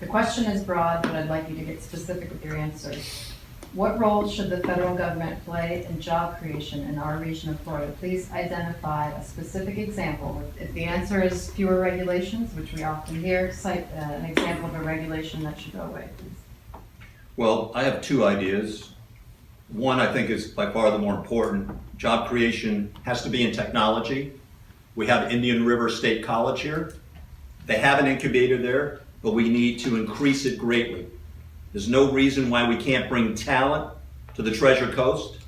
The question is broad, but I'd like you to get specific with your answer. What role should the federal government play in job creation in our region of Florida? Please identify a specific example. If the answer is fewer regulations, which we often hear, cite an example of a regulation that should go away, please. Well, I have two ideas. One I think is by far the more important. Job creation has to be in technology. We have Indian River State College here. They have an incubator there, but we need to increase it greatly. There's no reason why we can't bring talent to the Treasure Coast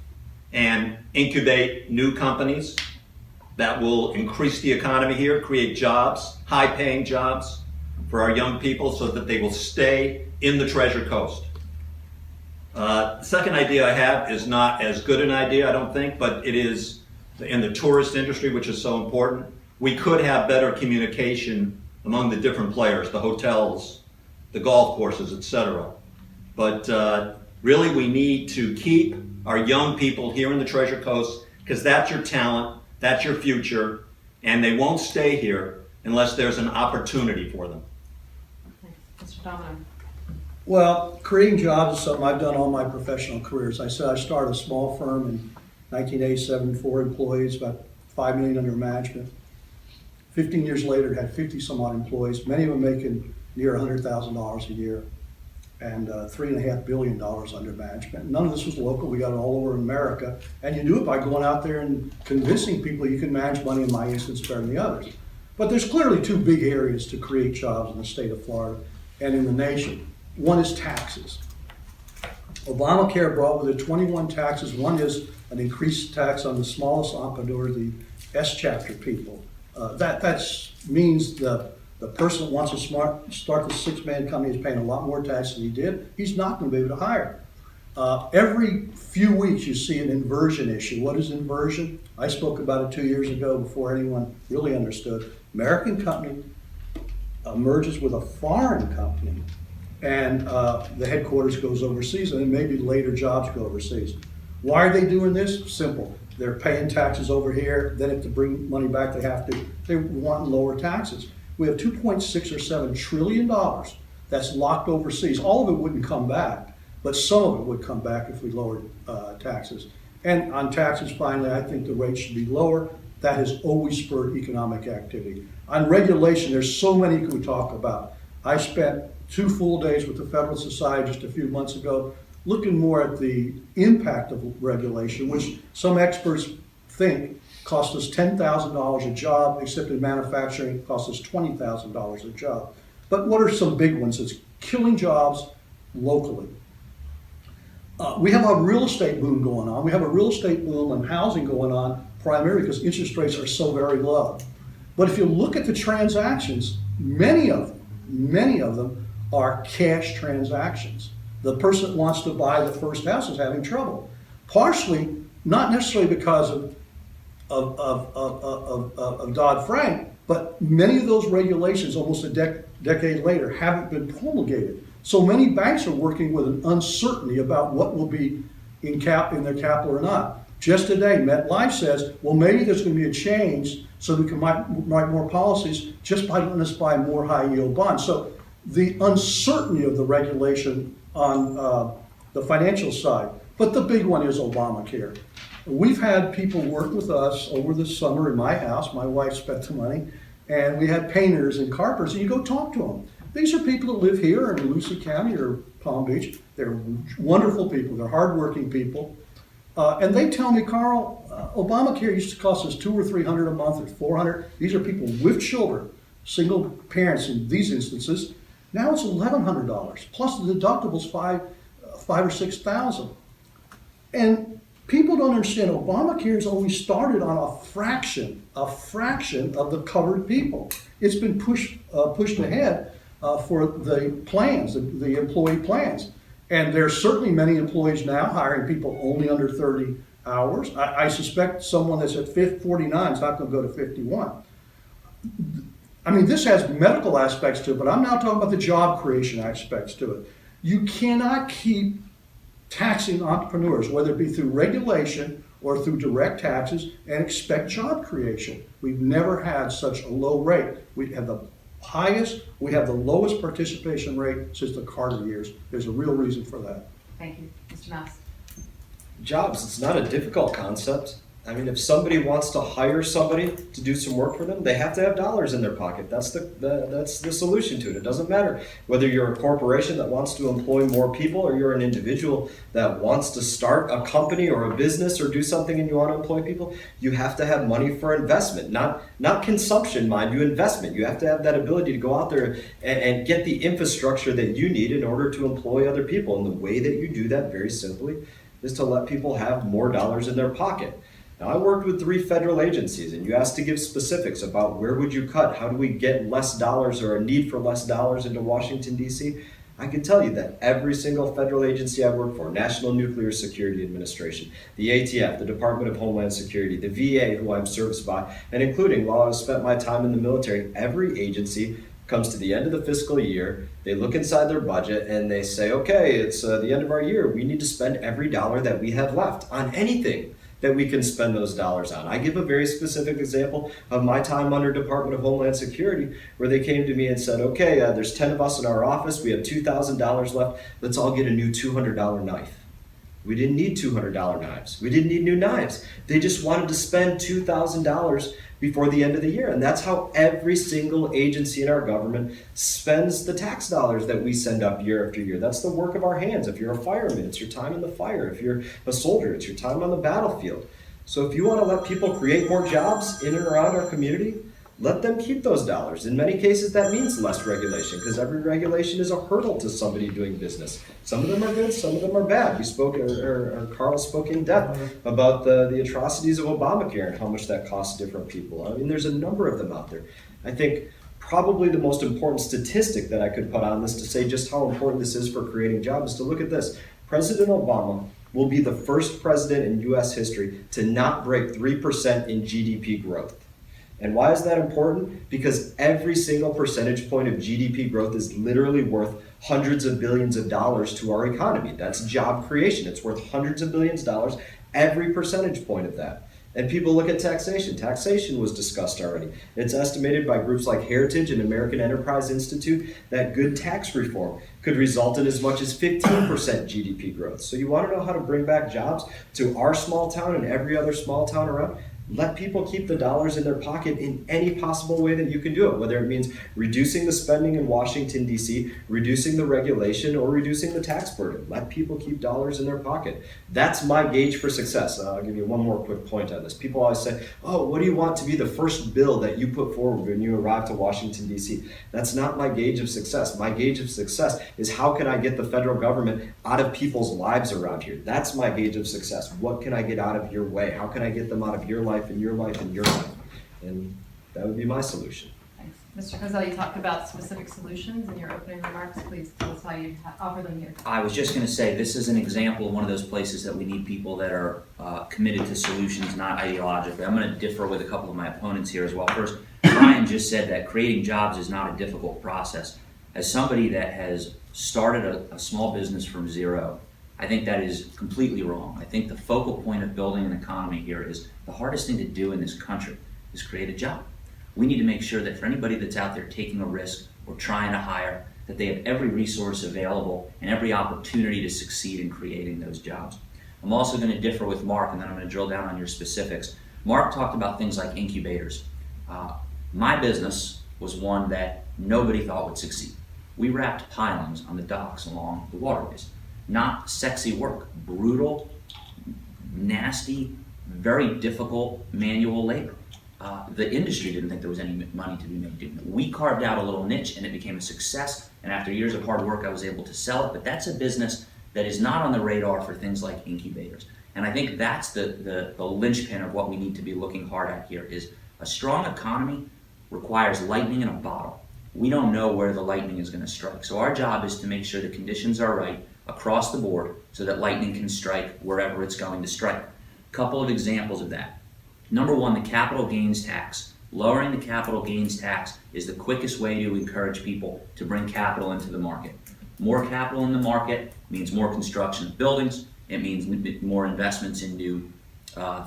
and incubate new companies that will increase the economy here, create jobs, high-paying jobs for our young people so that they will stay in the Treasure Coast. The second idea I have is not as good an idea, I don't think, but it is in the tourist industry, which is so important. We could have better communication among the different players, the hotels, the golf courses, etc. But really we need to keep our young people here in the Treasure Coast because that's your talent, that's your future, and they won't stay here unless there's an opportunity for them. Mr. Domino. Well, creating jobs is something I've done all my professional careers. I said I started a small firm in 1987, 4 employees, about $5 million under management. 15 years later, it had 50 some odd employees, many of them making near $100,000 a year, and $3.5 billion under management. None of this was local. We got it all over America. And you do it by going out there and convincing people you can manage money, in my instance, better than the others. But there's clearly 2 big areas to create jobs in the state of Florida and in the nation. One is taxes. Obamacare brought with it 21 taxes. One is an increased tax on the smallest entrepreneur, the S-chapter people. That means the person that wants to start the 6-man company is paying a lot more tax than he did. He's not going to be able to hire. Every few weeks you see an inversion issue. What is inversion? I spoke about it 2 years ago before anyone really understood. American company merges with a foreign company, and the headquarters goes overseas, and then maybe later jobs go overseas. Why are they doing this? Simple. They're paying taxes over here, then if to bring money back they want lower taxes. We have $2.6 or $7 trillion that's locked overseas. All of it wouldn't come back, but some of it would come back if we lowered taxes. And on taxes, finally, I think the rate should be lower. That has always spurred economic activity. On regulation, there's so many we talk about. I spent 2 full days with the Federal Society just a few months ago looking more at the impact of regulation, which some experts think cost us $10,000 a job, except in manufacturing, it costs us $20,000 a job. But what are some big ones? It's killing jobs locally. We have a real estate boom going on. We have a real estate boom and housing going on primarily because interest rates are so very low. But if you look at the transactions, many of them are cash transactions. The person that wants to buy the first house is having trouble. Partially, not necessarily because of Dodd-Frank, but many of those regulations almost a decade later haven't been promulgated. So many banks are working with an uncertainty about what will be in their capital or not. Just today, MetLife says, well, maybe there's going to be a change so we can write more policies just by letting us buy more high-yield bonds. So the uncertainty of the regulation on the financial side. But the big one is Obamacare. We've had people work with us over the summer in my house. My wife spent the money. And we had painters and carpenters, and you go talk to them. These are people that live here in Lucie County or Palm Beach. They're wonderful people. They're hardworking people. And they tell me, Carl, Obamacare used to cost us $200 or $300 a month or $400. These are people with children, single parents in these instances. Now it's $1,100 plus the deductible's $5,000 or $6,000. And people don't understand. Obamacare has always started on a fraction of the covered people. It's been pushed ahead for the plans, the employee plans. And there's certainly many employees now hiring people only under 30 hours. I suspect someone that's at 49 is not going to go to 51. I mean, this has medical aspects to it, but I'm now talking about the job creation aspects to it. You cannot keep taxing entrepreneurs, whether it be through regulation or through direct taxes, and expect job creation. We've never had such a low rate. We have the highest, we have the lowest participation rate since the Carter years. There's a real reason for that. Thank you. Mr. Mouse? Jobs, it's not a difficult concept. I mean, if somebody wants to hire somebody to do some work for them, they have to have dollars in their pocket. That's the solution to it. It doesn't matter whether you're a corporation that wants to employ more people or you're an individual that wants to start a company or a business or do something and you want to employ people. You have to have money for investment, not consumption, mind you, investment. You have to have that ability to go out there and get the infrastructure that you need in order to employ other people. And the way that you do that, very simply, is to let people have more dollars in their pocket. Now, I worked with 3 federal agencies, and you asked to give specifics about where would you cut, how do we get less dollars or a need for less dollars into Washington, D.C. I can tell you that every single federal agency I work for, National Nuclear Security Administration, the ATF, the Department of Homeland Security, the VA, who I'm serviced by, and including while I spent my time in the military, every agency comes to the end of the fiscal year, they look inside their budget and they say, okay, it's the end of our year, we need to spend every dollar that we have left on anything that we can spend those dollars on. I give a very specific example of my time under Department of Homeland Security, where they came to me and said, okay, there's 10 of us in our office, we have $2,000 left, let's all get a new $200 knife. We didn't need $200 knives. We didn't need new knives. They just wanted to spend $2,000 before the end of the year. And that's how every single agency in our government spends the tax dollars that we send up year after year. That's the work of our hands. If you're a fireman, it's your time in the fire. If you're a soldier, it's your time on the battlefield. So if you want to let people create more jobs in and around our community, let them keep those dollars. In many cases, that means less regulation, because every regulation is a hurdle to somebody doing business. Some of them are good, some of them are bad. You spoke, or Carl spoke in depth about the atrocities of Obamacare and how much that costs different people. I mean, there's a number of them out there. I think probably the most important statistic that I could put on this to say just how important this is for creating jobs is to look at this. President Obama will be the first president in U.S. history to not break 3% in GDP growth. And why is that important? Because every single percentage point of GDP growth is literally worth hundreds of billions of dollars to our economy. That's job creation. It's worth hundreds of billions of dollars, every percentage point of that. And people look at taxation. Taxation was discussed already. It's estimated by groups like Heritage and American Enterprise Institute that good tax reform could result in as much as 15% GDP growth. So you want to know how to bring back jobs to our small town and every other small town around? Let people keep the dollars in their pocket in any possible way that you can do it, whether it means reducing the spending in Washington, D.C., reducing the regulation, or reducing the tax burden. Let people keep dollars in their pocket. That's my gauge for success. I'll give you one more quick point on this. People always say, oh, what do you want to be the first bill that you put forward when you arrive to Washington, D.C.? That's not my gauge of success. My gauge of success is how can I get the federal government out of people's lives around here? That's my gauge of success. What can I get out of your way? How can I get them out of your life and your life and your life? And that would be my solution. Thanks. Mr. Cozell, you talked about specific solutions in your opening remarks. Please tell us how you offer them here. I was just going to say, this is an example of one of those places that we need people that are committed to solutions, not ideologically. I'm going to differ with a couple of my opponents here as well. First, Brian just said that creating jobs is not a difficult process. As somebody that has started a small business from zero, I think that is completely wrong. I think the focal point of building an economy here is the hardest thing to do in this country is create a job. We need to make sure that for anybody that's out there taking a risk or trying to hire, that they have every resource available and every opportunity to succeed in creating those jobs. I'm also going to differ with Mark, and then I'm going to drill down on your specifics. Mark talked about things like incubators. My business was one that nobody thought would succeed. We wrapped pilings on the docks along the waterways. Not sexy work, brutal, nasty, very difficult manual labor. The industry didn't think there was any money to be made doing it. We carved out a little niche and it became a success, and after years of hard work I was able to sell it, but that's a business that is not on the radar for things like incubators. And I think that's the linchpin of what we need to be looking hard at here is a strong economy requires lightning in a bottle. We don't know where the lightning is going to strike. So our job is to make sure the conditions are right across the board so that lightning can strike wherever it's going to strike. A couple of examples of that. Number one, the capital gains tax. Lowering the capital gains tax is the quickest way to encourage people to bring capital into the market. More capital in the market means more construction of buildings. It means more investments in new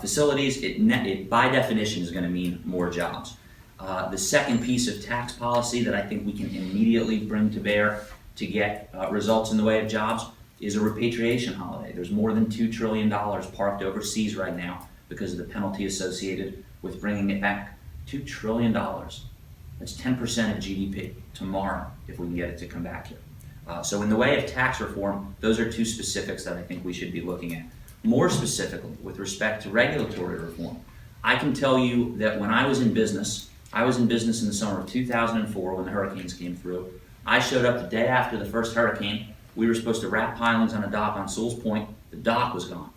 facilities. It by definition is going to mean more jobs. The second piece of tax policy that I think we can immediately bring to bear to get results in the way of jobs is a repatriation holiday. There's more than $2 trillion parked overseas right now because of the penalty associated with bringing it back. $2 trillion. That's 10% of GDP tomorrow if we can get it to come back here. So in the way of tax reform, those are two specifics that I think we should be looking at. More specifically, with respect to regulatory reform, I can tell you that when I was in business in the summer of 2004 when the hurricanes came through. I showed up the day after the first hurricane. We were supposed to wrap pilings on a dock on Sewell's Point. The dock was gone,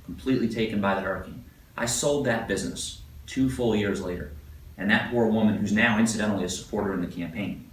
completely taken by the hurricane. I sold that business 2 full years later. And that poor woman, who's now incidentally a supporter in the campaign,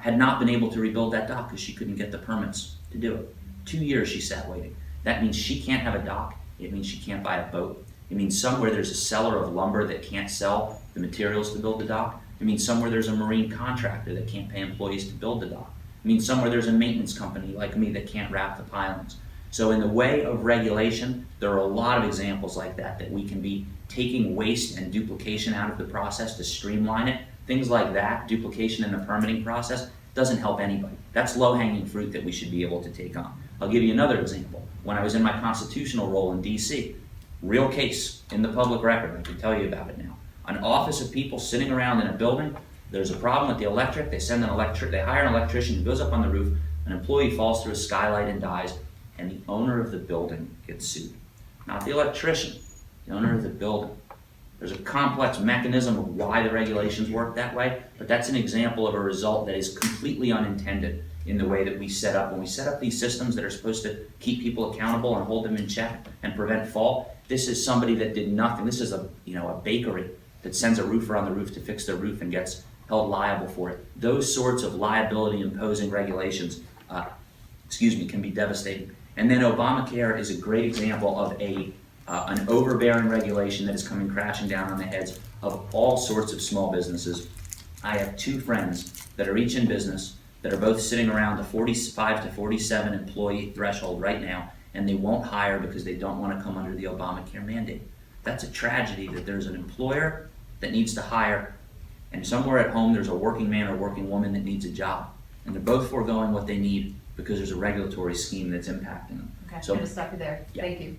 had not been able to rebuild that dock because she couldn't get the permits to do it. 2 years she sat waiting. That means she can't have a dock. It means she can't buy a boat. It means somewhere there's a seller of lumber that can't sell the materials to build the dock. It means somewhere there's a marine contractor that can't pay employees to build the dock. It means somewhere there's a maintenance company like me that can't wrap the pilings. So in the way of regulation, there are a lot of examples like that that we can be taking waste and duplication out of the process to streamline it. Things like that, duplication in the permitting process, doesn't help anybody. That's low-hanging fruit that we should be able to take on. I'll give you another example. When I was in my constitutional role in DC, real case in the public record, I can tell you about it now. An office of people sitting around in a building, there's a problem with the electric, they hire an electrician who goes up on the roof, an employee falls through a skylight and dies, and the owner of the building gets sued. Not the electrician, the owner of the building. There's a complex mechanism of why the regulations work that way, but that's an example of a result that is completely unintended in the way that we set up. When we set up these systems that are supposed to keep people accountable and hold them in check and prevent fall, this is somebody that did nothing. This is a bakery that sends a roofer on the roof to fix their roof and gets held liable for it. Those sorts of liability imposing regulations, can be devastating. And then Obamacare is a great example of an overbearing regulation that is coming crashing down on the heads of all sorts of small businesses. I have 2 friends that are each in business that are both sitting around the 45 to 47 employee threshold right now, and they won't hire because they don't want to come under the Obamacare mandate. That's a tragedy that there's an employer that needs to hire, and somewhere at home there's a working man or working woman that needs a job. And they're both foregoing what they need because there's a regulatory scheme that's impacting them. Okay, I'm So- gonna stop you there. Yeah. Thank you.